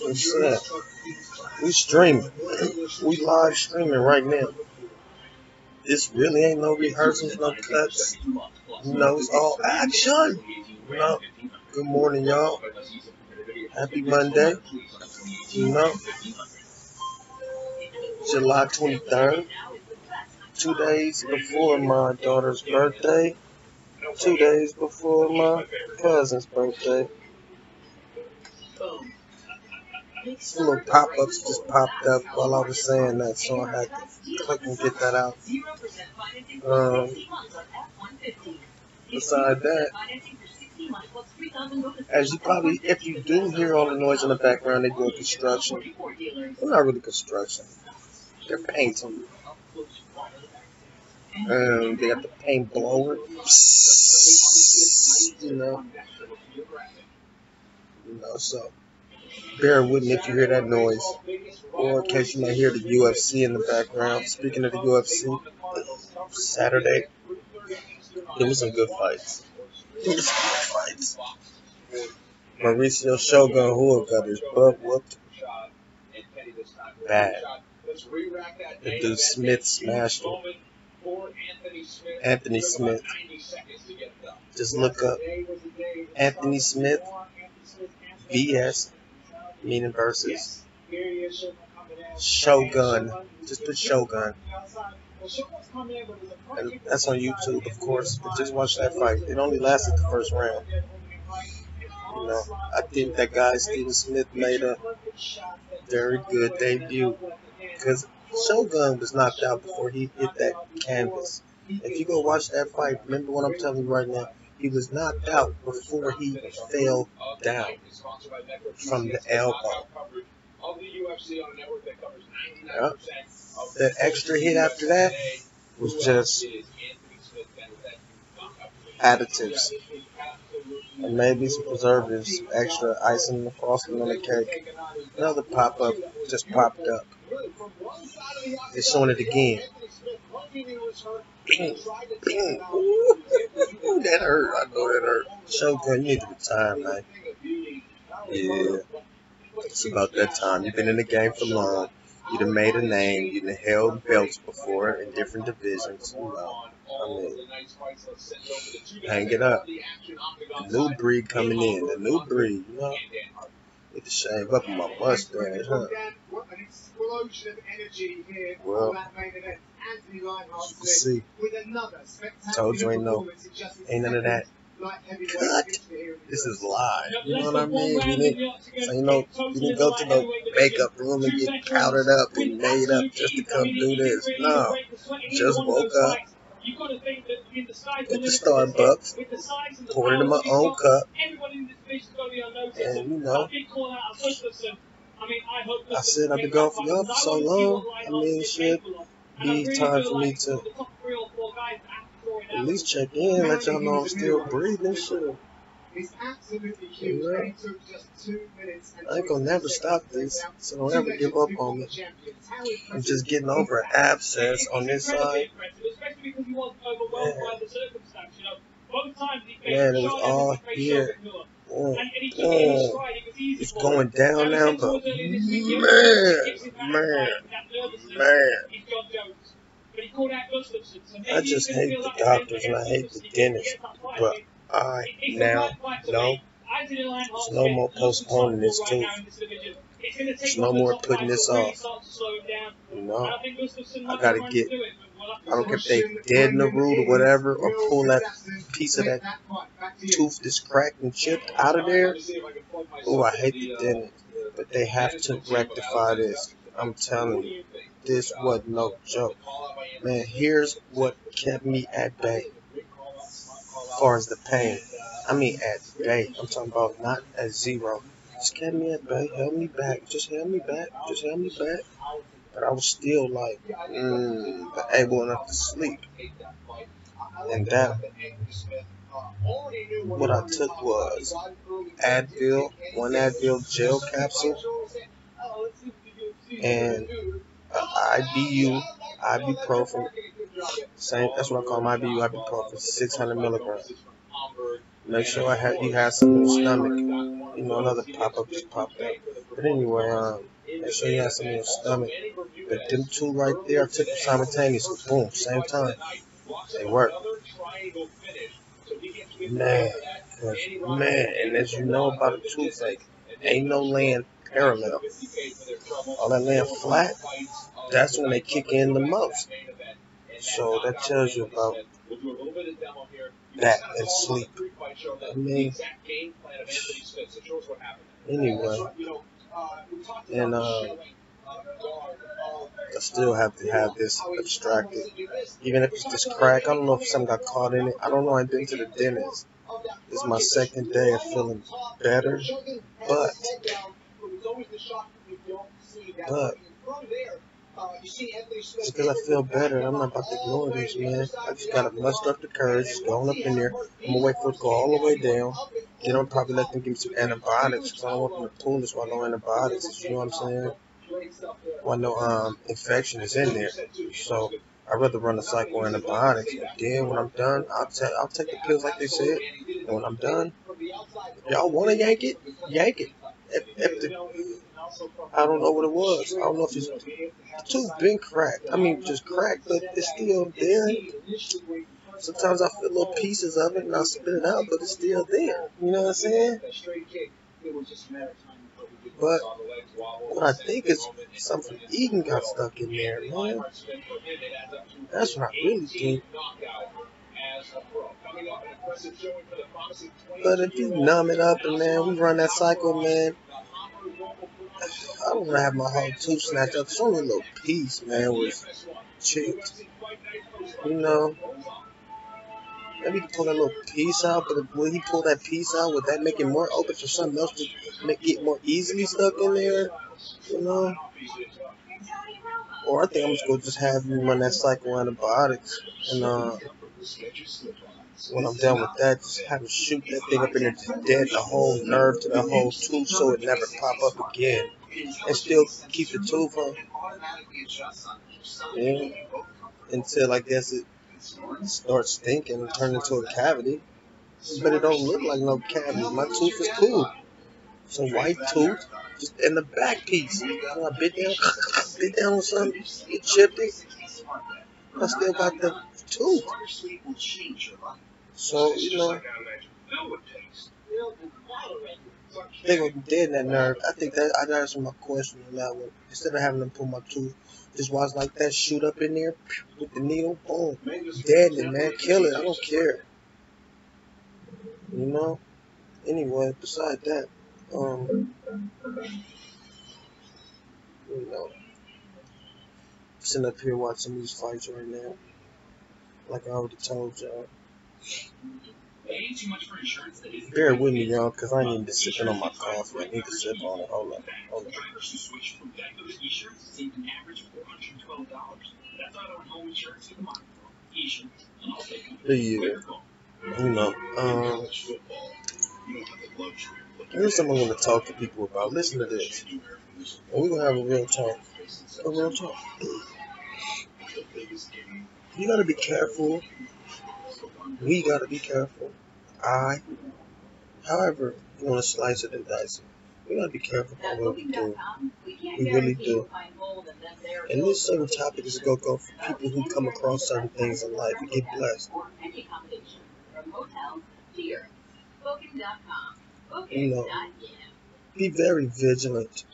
What's up? We streaming. We live streaming right now. This really ain't no rehearsals, no cuts. You know, it's all action. You know. Good morning, y'all. Happy Monday. You know, July 23rd. 2 days before my daughter's birthday. 2 days before my cousin's birthday. Some little pop-ups just popped up while I was saying that, so I had to click and get that out. Beside that, as you probably, if you do hear all the noise in the background, they're doing construction. Well, not really construction. They're painting. They got the paint blower. You know, so bear with me if you hear that noise. Or in case you might hear the UFC in the background. Speaking of the UFC, Saturday, there was some good fights. Mauricio Shogun Hua got his butt whooped bad. The dude Smith smashed him. Anthony Smith. Just look up Anthony Smith VS, meaning versus Shogun. Just put Shogun. And that's on YouTube, of course. But just watch that fight. It only lasted the first round. You know, I think that guy Steven Smith made a very good debut because Shogun was knocked out before he hit that canvas. If you go watch that fight, remember what I'm telling you right now. He was knocked out before he fell down from the elbow. Yep. That extra hit after that was just additives. And maybe some preservatives, extra icing and frosting on the cake. Another pop-up just popped up. They're showing it again. Bing, bing. Ooh, that hurt. I know that hurt. Shogun, you need to retire, man. Yeah. It's about that time. You've been in the game for long. You done made a name. You done held belts before in different divisions. You know. I mean, hang it up. The new breed coming in. The new breed, you know. Need to shave up my mustache, huh? Well, as you can see, told you ain't none of that cut. This is live. You know what I mean? You didn't go to the makeup room and get powdered up and made up just to come do this. No, just woke up. At the Starbucks, poured it in my own cup, and you know, I said I've been gone for y'all for so long. I mean, it should be time for me to at least check in, let y'all know I'm still breathing. Shit. You know, I ain't gonna never stop this, so don't ever give up on me. I'm just getting over an abscess on this side. Man, it was all here. It's going down now, but man. I just hate the doctors and I hate the dentist, but I now know there's no more postponing this tooth. There's no more putting this off. You know, I gotta get, I don't care if they dead in the root or whatever, or pull that piece of that tooth that's cracked and chipped out of there. Oh, I hate the dentist, but they have to rectify this. I'm telling you, this wasn't no joke. Man, here's what kept me at bay as far as the pain. I mean at bay. I'm talking about not at zero. Just kept me at bay, held me back, just held me back. But I was still like, able enough to sleep. And that, what I took was Advil, one Advil gel capsule, and IBU, ibuprofen, Same. That's what I call my ibuprofen, 600 milligrams. Make sure you have some in your stomach. You know, another pop-up just popped up. But anyway, make sure you have some in your stomach. But them two right there, I took them simultaneously. Boom, same time. They work. Man, and as you know about a toothache, ain't no laying parallel. All that laying flat, that's when they kick in the most. So that tells you about that and sleep. I mean, anyway, and I still have to have this abstracted. Even if it's just crack, I don't know if something got caught in it. I don't know. I've been to the dentist. This is my second day of feeling better, but just because I feel better, I'm not about to ignore this, man. I just gotta muster up the courage, just going up in there. I'm gonna wait for it to go all the way down. Then I'll probably let them give me some antibiotics, because I don't want them to pull this while no antibiotics. You know what I'm saying? While no infection is in there. So I'd rather run a cycle of antibiotics. And then when I'm done, I'll take the pills like they said. And when I'm done, if y'all want to yank it, yank it. I don't know what it was. I don't know if it's the tooth been cracked. I mean, just cracked, but it's still there. Sometimes I feel little pieces of it and I spit it out, but it's still there. You know what I'm saying? But what I think is something eating got stuck in there, man. That's what I really think. But if you numb it up and man, we run that cycle, man. I don't want to have my whole tooth snatched up. It's only a little piece, man, was chipped. You know, maybe he can pull that little piece out, but when he pull that piece out, would that make it more open for something else to make it more easily stuck in there? You know? Or I think I'm just going to just have him run that cycle antibiotics. And when I'm done with that, just have him shoot that thing up in there to dead the whole nerve to the whole tooth so it never pop up again. And still keep the tooth on. Yeah. Until I guess it starts stinking and turn into a cavity. But it don't look like no cavity. My tooth is cool. It's a white tooth, just in the back piece. When I bit down on something, it chipped it. I still got the tooth. So, you know, they gonna be dead in that nerve. I think that answered my question on that one. Instead of having them pull my tooth, just watch like that, shoot up in there with the needle, boom, dead it, man, kill it. I don't care. You know. Anyway, beside that, you know, sitting up here watching these fights right now. Like I already told y'all. Bear with me, y'all, because I ain't even sipping on my coffee. I need to sip on it. Hold on. But yeah, you know, here's something I'm going to talk to people about. Listen to this. And we're going to have a real talk. A real talk. You got to be careful. We got to be careful. However, you want to slice it and dice it. We got to be careful about what we do. We really do. And this certain topic is going to go for people who come across certain things in life and get blessed. You know, be very vigilant.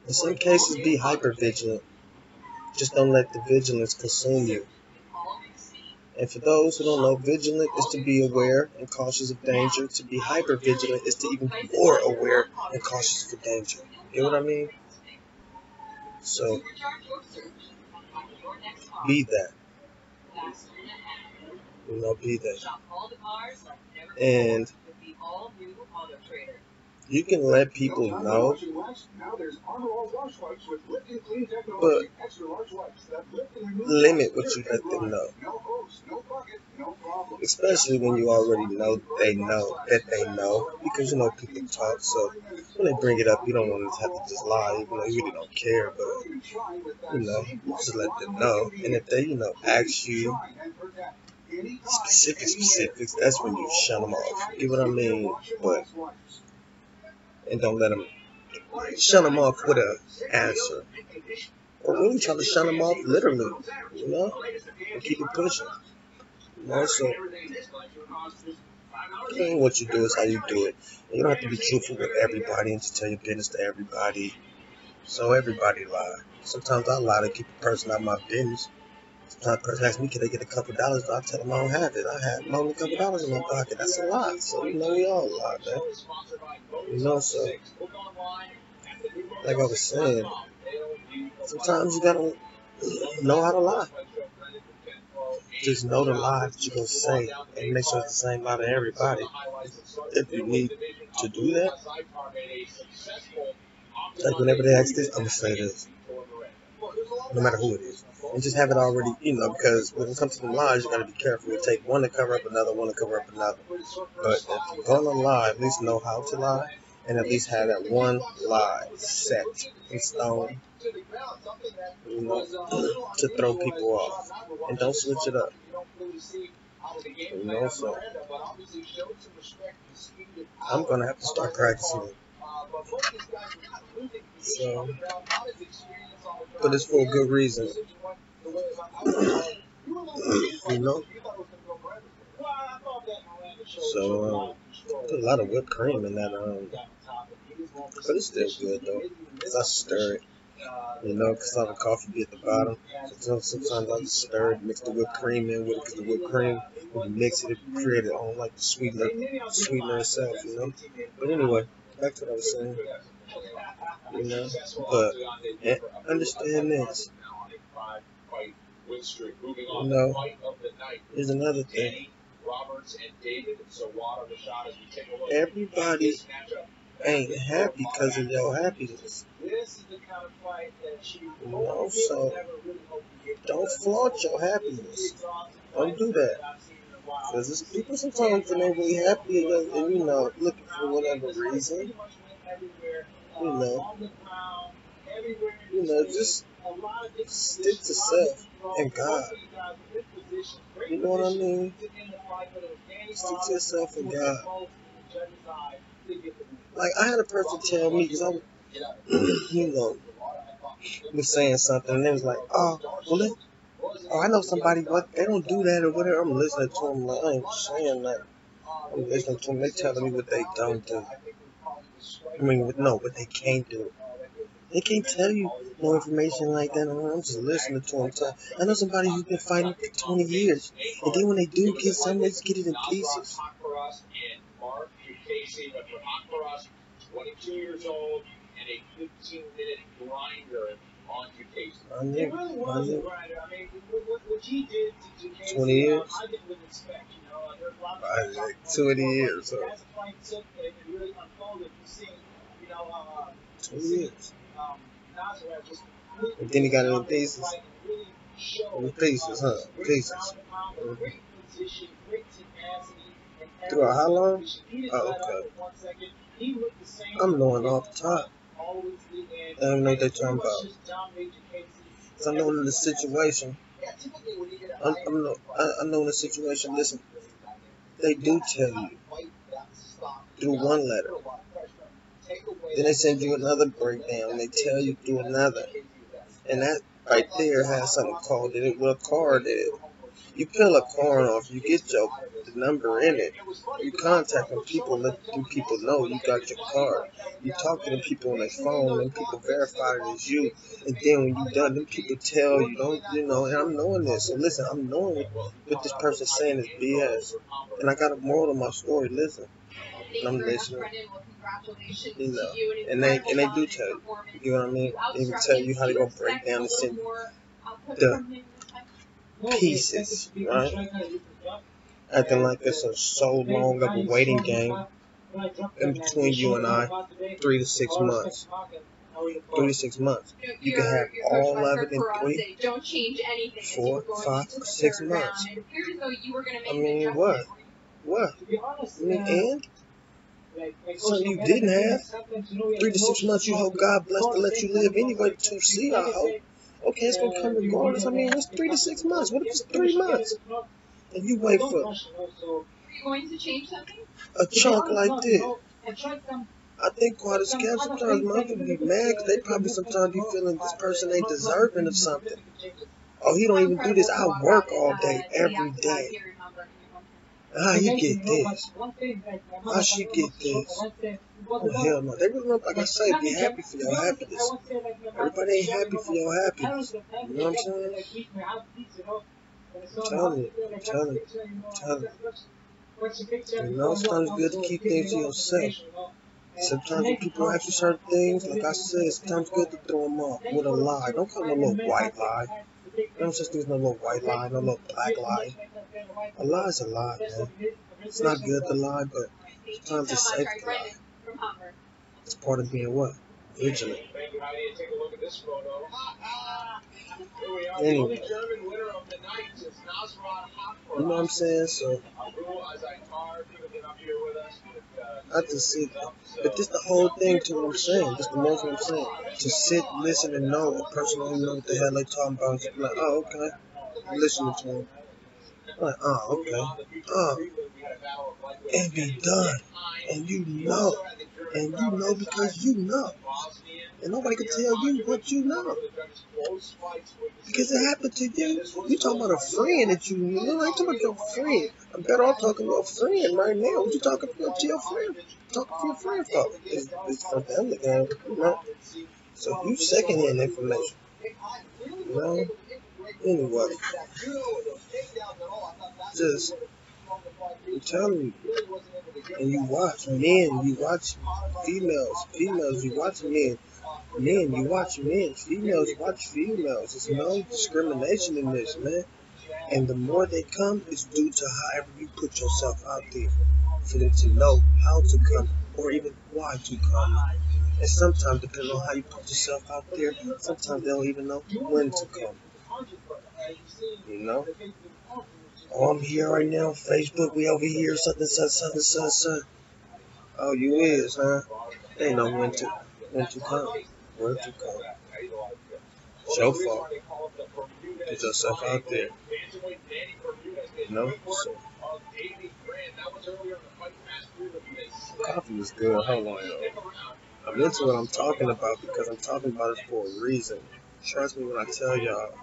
In some cases, be hyper vigilant. Just don't let the vigilance consume you. And for those who don't know, vigilant is to be aware and cautious of danger. To be hyper vigilant is to even be more aware and cautious of danger. You know what I mean? So, be that. You know, be that. And you can let people know, but limit what you let them know. Especially when you already know they know, because you know people talk, so when they bring it up, you don't want to have to just lie, even though you really don't care, but just let them know. And if they, ask you specifics, that's when you shut them off. You know what I mean? And don't let them shut them off with an answer. Or really try to shut them off literally, and keep it pushing. So what you do is how you do it. And you don't have to be truthful with everybody and to tell your business to everybody. So everybody lie. Sometimes I lie to keep a person out of my business. Sometimes a person asks me, can they get a couple dollars? I tell them I don't have it. I have only a couple dollars in my pocket. That's a lie. So, we all lie, man. So, like I was saying, sometimes you gotta know how to lie. Just know the lie that you're going to say and make sure it's the same lie to everybody. If you need to do that, like whenever they ask this, I'm going to say this. No matter who it is. And just have it already, because when it comes to the lies, you got to be careful. You take one to cover up another, one to cover up another. But if you're going to lie, at least know how to lie, and at least have that one lie set in stone, to throw people off. And don't switch it up. So I'm going to have to start practicing it. So, but it's for a good reason. So, put a lot of whipped cream in that, but it's still good though, because I stir it, because all the coffee be at the bottom. Sometimes I just stir it, mix the whipped cream in with it, because the whipped cream, when you mix it, it creates its own, like, sweetener itself, But anyway, back to what I was saying, but understand this, there's another thing. Everybody ain't happy because of your happiness. So don't flaunt your happiness. Don't do that. Because there's people sometimes when they're really happy and looking for whatever reason. Just stick to self and God. You know what I mean? Stick to yourself and God. Like, I had a person tell me, because I was saying something, and they was like, I know somebody, they don't do that or whatever. I'm listening to them, like, I ain't saying that. I'm listening to them, they telling me what they don't do. What they can't do. They can't tell you no information like that. I'm just listening to them. I know somebody who's been fighting for 20 years. And then when they do get something, they just get it in pieces. 22 years old and a 15-minute grinder on Casey. I knew. 20 years? I didn't expect, I was like 20 years. So. 20 years. And then he got it in pieces. In pieces, huh? Pieces. Throughout how long? Oh, okay. I'm knowing off the top. I don't know what they're talking about. So I know the situation. I know the situation. Listen, they do tell you through one letter. Then they send you another breakdown. They tell you through another. And that right there has something called it with a card in it. You peel a card off, you get the number in it. You contact them, people let people know you got your card. You talk to the people on their phone, and people verify it as you. And then when you done, them people tell you, don't, and I'm knowing this. So listen, I'm knowing what this person's saying is BS. And I got a moral to my story, listen. And I'm listening. And they do tell you. You know what I mean? They even tell you how to go break down and send the pieces, right? Acting like it's so long of a waiting game in between you and I, 3 to 6 months. 3 to 6 months. You can have all of it in 3, 4, 5, 6 months. I mean, what? I mean, and? Something you didn't have. 3 to 6 months you hope God blessed to let you live anyway. 2C, I hope. Okay, it's going to come regardless. I mean, it's 3 to 6 months. What if it's 3 months? And you wait for a chunk like this. I think quite a scam. Sometimes motherfuckers be mad because they probably sometimes be feeling this person ain't deserving of something. Oh, he don't even do this. I work all day, every day. How he get this? How she get this? Oh, hell no. They really want, like I say, be happy for your happiness. Everybody ain't happy for your happiness. You know what I'm saying? I'm telling you. You know, sometimes it's good to keep things to yourself. Sometimes when people ask you certain things, like I said, sometimes it's good to throw them off with a lie. Don't call it no little white lie. Don't just do no little white lie, no little black lie. A lie is a lie, man. It's not good to lie, but sometimes it's safe to lie. It's part of being what? Vigilant. Anyway. You know what I'm saying? So, I just sit, but this the whole thing to what I'm saying. This the most what I'm saying. To sit, listen, and know a person don't even know what the hell they talking about. Just be like, oh, okay. Listening to them. Like, oh, okay. And be done. And you know. And you know because you know. And nobody can tell you what you know. Because it happened to you. You talking about a friend that you know. You ain't talking about your friend. I'm better off talking to a friend right now. What you talking to your friend? Talking to your friend for? It's for them to go, you know. So you second-hand information. You know? Anyway. Just, I'm telling you. And you watch men, you watch females, you watch men, you watch men, females watch females. There's no discrimination in this, man. And the more they come, it's due to however you put yourself out there for them to know how to come or even why to come. And sometimes, depending on how you put yourself out there, sometimes they don't even know when to come. You know? Oh, I'm here right now on Facebook. We over here, something. Oh, you is, huh? They ain't know when to come. Where to come. It's your fault. Get yourself out there. You know? So, coffee is good. Hold on, y'all. I'm into what I'm talking about because I'm talking about it for a reason. Trust me when I tell y'all.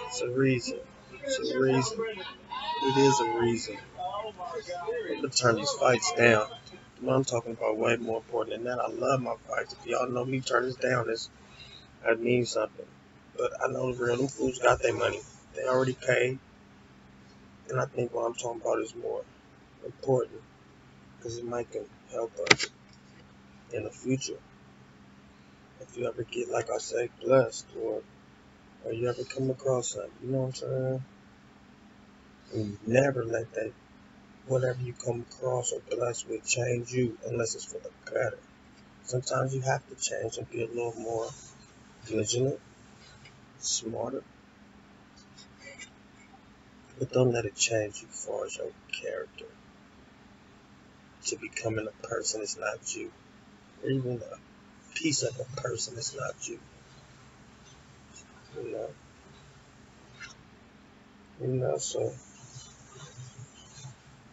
It's a reason. It's a reason. It is a reason. I'm gonna turn these fights down. What I'm talking about way more important than that. I love my fights. If y'all know me, turn this down. That means something. But I know the real. Them fools got their money. They already paid. And I think what I'm talking about is more important because it might can help us in the future. If you ever get, like I say, blessed or you ever come across something, you know what I'm saying? And you never let that, whatever you come across or blessed with, change you unless it's for the better. Sometimes you have to change and be a little more vigilant, smarter. But don't let it change you as far as your character to becoming a person that's not you. Or even a piece of a person that's not you. You know, so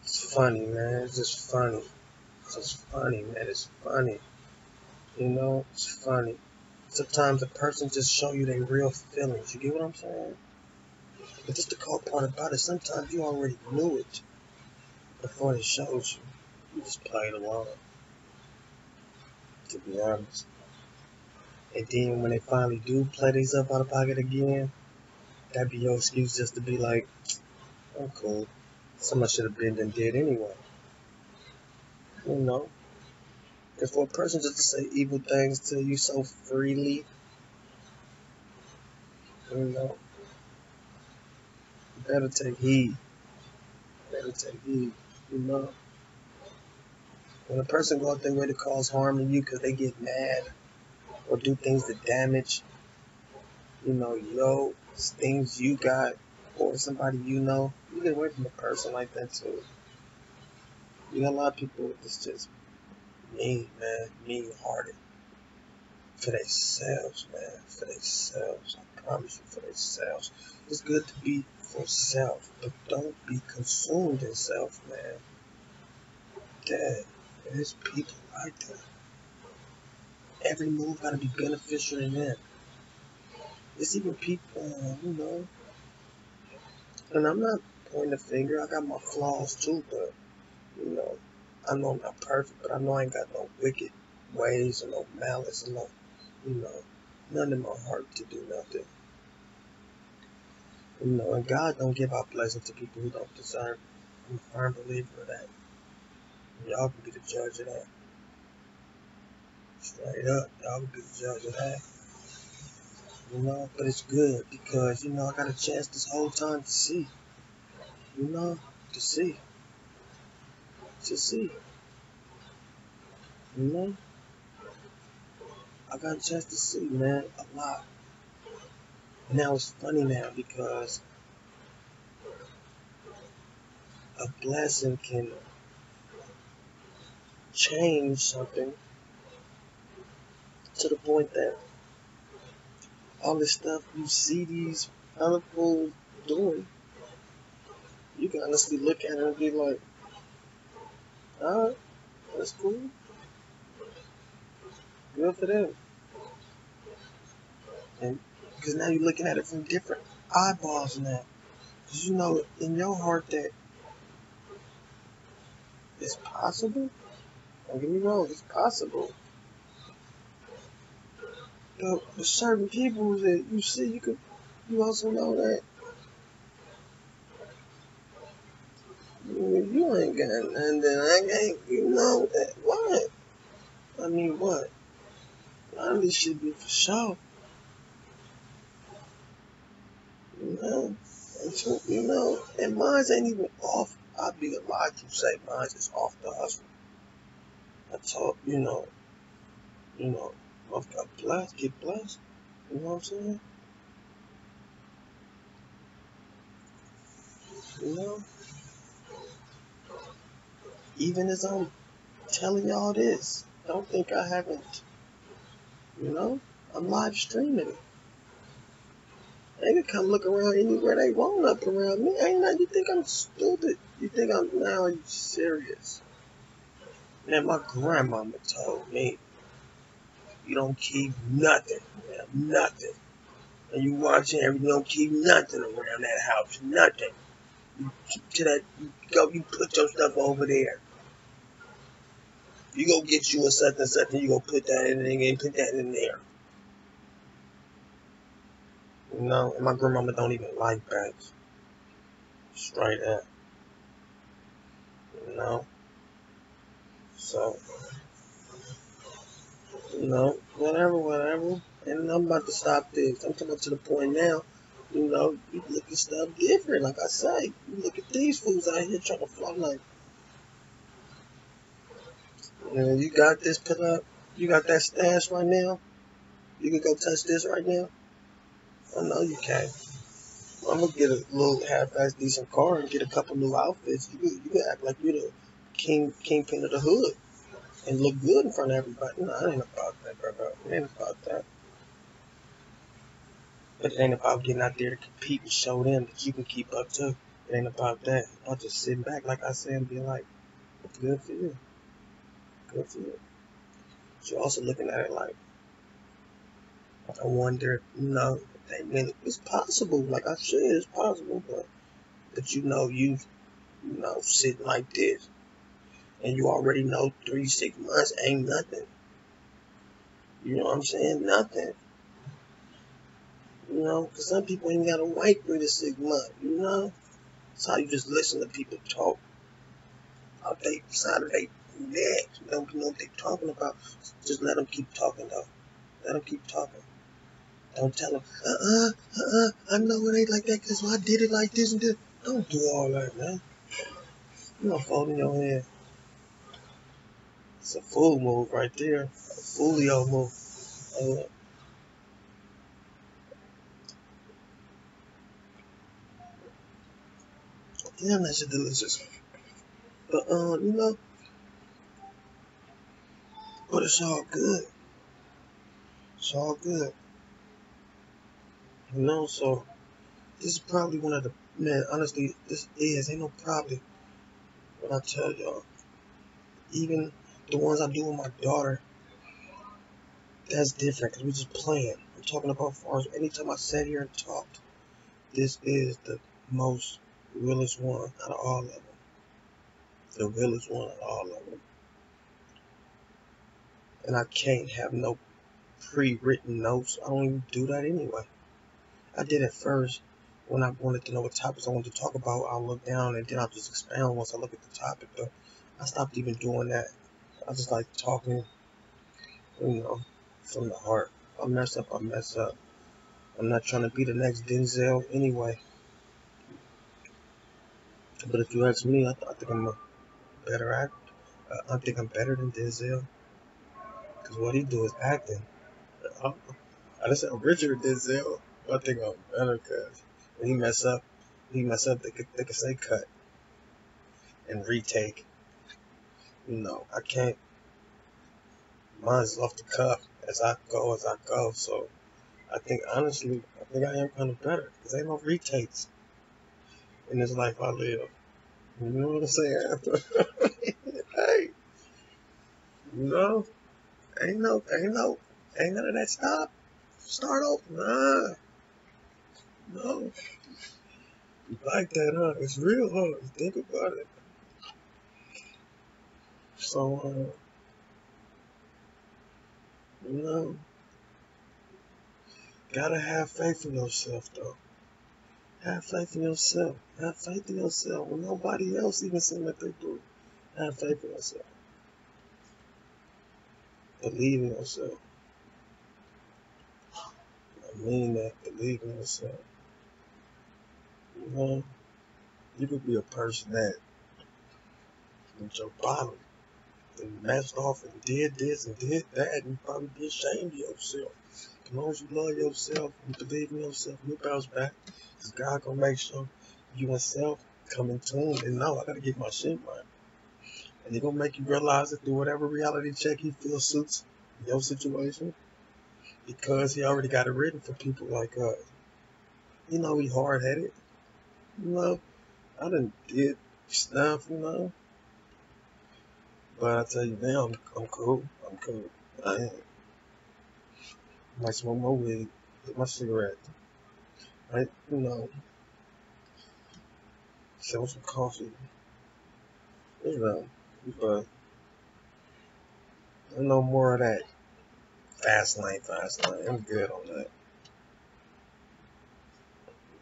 it's funny, man. It's just funny. It's just funny, man. It's funny. You know, it's funny. Sometimes a person just show you their real feelings. You get what I'm saying? But just the cold part about it, sometimes you already knew it before they showed you. You just played along, to be honest. And then when they finally do play themselves out of pocket again, that'd be your excuse just to be like, I'm cool. Someone should have been and did anyway. You know? Because for a person just to say evil things to you so freely, you know, you better take heed. You know? When a person go out their way to cause harm to you because they get mad or do things to damage, you know, things you got or somebody you know, you get away from a person like that too. You got a lot of people that's just mean, man, mean-hearted for themselves, man, for themselves. I promise you, for themselves. It's good to be for self, but don't be consumed in self, man. There's people like that. Every move gotta be beneficial to them. It's even people, and I'm not pointing a finger. I got my flaws too, but I know I'm not perfect, but I know I ain't got no wicked ways or no malice or no, none in my heart to do nothing. And God don't give out blessings to people who don't deserve. I'm a firm believer of that. Y'all can be the judge of that. Straight up, y'all can be the judge of that. But it's good because, I got a chance this whole time to see, to see, to see, you know, I got a chance to see, man, a lot. Now it's funny now because a blessing can change something to the point that all this stuff you see these other fools doing, you can honestly look at it and be like, alright, that's cool. Good for them. And because now you're looking at it from different eyeballs now. Because in your heart that it's possible. Don't get me wrong, it's possible. But with certain people that you see, you also know that you ain't got nothing that I ain't, that what? I mean, what? A lot of this should be for sure. And mine ain't even off. I'd be a lie to say mine is off the hustle. I talk, I've got blessed, get blessed. You know what I'm saying? Even as I'm telling y'all this, don't think I haven't, I'm live streaming it. They can come look around anywhere they want up around me. Ain't nothing. You think I'm stupid? You think now are you serious? Man, my grandmama told me, you don't keep nothing, man, nothing. And you watching everything, you don't keep nothing around that house, nothing. You keep to that, you put your stuff over there. You go get you a something, you go put that in there and put that in there. And my grandmama don't even like bags. Straight up. So, whatever. And I'm about to stop this. I'm coming to the point now, you look at stuff different. Like I say, you look at these fools out here trying to fly like, you got this put up, you got that stash right now, you can go touch this right now. I know you can. I'm gonna get a little half-ass decent car and get a couple new outfits. You can act like you're the kingpin of the hood and look good in front of everybody. No, it ain't about that, bro. It ain't about that. But it ain't about getting out there to compete and show them that you can keep up too. It ain't about that. I'm just sitting back, like I said, and being like, good for you. Good for you. But you're also looking at it like, I wonder, it's possible. Like I said, it's possible, but you sitting like this, and you already know 3-6 months ain't nothing. You know what I'm saying? Nothing. Because some people ain't got to wait 3-6 months, That's how you just listen to people talk. How they side of their neck. You don't know what they're talking about. Just let them keep talking, though. Let them keep talking. Don't tell them, I know it ain't like that because I did it like this and this. Don't do all that, man. You're not folding your head. It's a fool move right there. A foolio move. Damn, that shit delicious. But, But it's all good. It's all good. You know, so this is probably one of the, man, honestly, ain't no problem. When I tell y'all, even the ones I do with my daughter, that's different because we just playing. I'm talking about far as anytime I sat here and talked, this is the most realest one out of all of them. The realest one out of all of them. And I can't have no pre-written notes. I don't even do that anyway. I did it first when I wanted to know what topics I wanted to talk about. I'll look down and then I'll just expound once I look at the topic. But I stopped even doing that. I just like talking, you know, from the heart. If I mess up, I mess up. I'm not trying to be the next Denzel anyway. But if you ask me, I think I'm a better actor. I think I'm better than Denzel. Because what he do is acting. I just said Richard Denzel. I think I'm better because when he mess up, they could say cut and retake. You know, I can't. Mine's off the cuff as I go. So I think honestly, I think I am kind of better because ain't no retakes in this life I live. You know what I'm saying? Hey, you know, ain't none of that start over. Nah, no. You like that, huh? It's real, huh? Think about it. So, you know, gotta have faith in yourself, though. Have faith in yourself. Have faith in yourself when nobody else even seems like they do. Have faith in yourself. Believe in yourself. I mean that. Believe in yourself. You know, you could be a person that, with your body, and messed off and did this and did that, and you probably be ashamed of yourself. As long as you love yourself and believe in yourself, you'll bounce back. Because God gonna make sure you and self come in tune and know I gotta get my shit right. And He gonna make you realize it through whatever reality check He feels suits your situation. Because He already got it written for people like us. You know He hard headed. You know, I done did stuff, you know. But I tell you now, I'm cool. I'm cool. I am. I might smoke my weed, hit my cigarette. Right? You know, sell some coffee. You know, but no more of that fast lane. I'm good on that.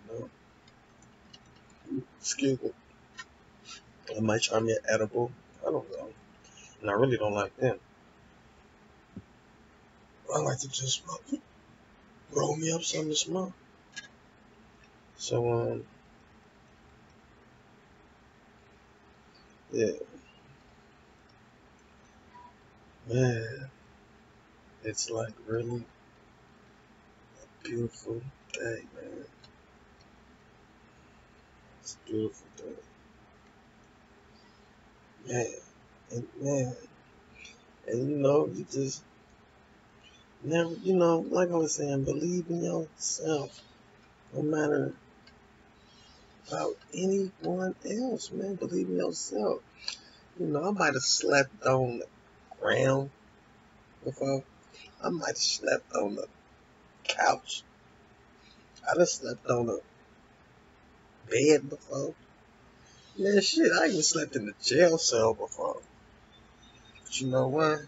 You know? Excuse me. I might try me an edible. I don't know. And I really don't like them. I like to just roll me up something to smoke. So, yeah. Man, it's like really a beautiful day, man. It's a beautiful day. Man, and you know, you just never, you know, like I was saying, believe in yourself, no matter about anyone else, man. Believe in yourself. You know, I might have slept on the ground before. I might have slept on the couch. I done slept on the bed before. Man, shit, I even slept in the jail cell before. But you know what?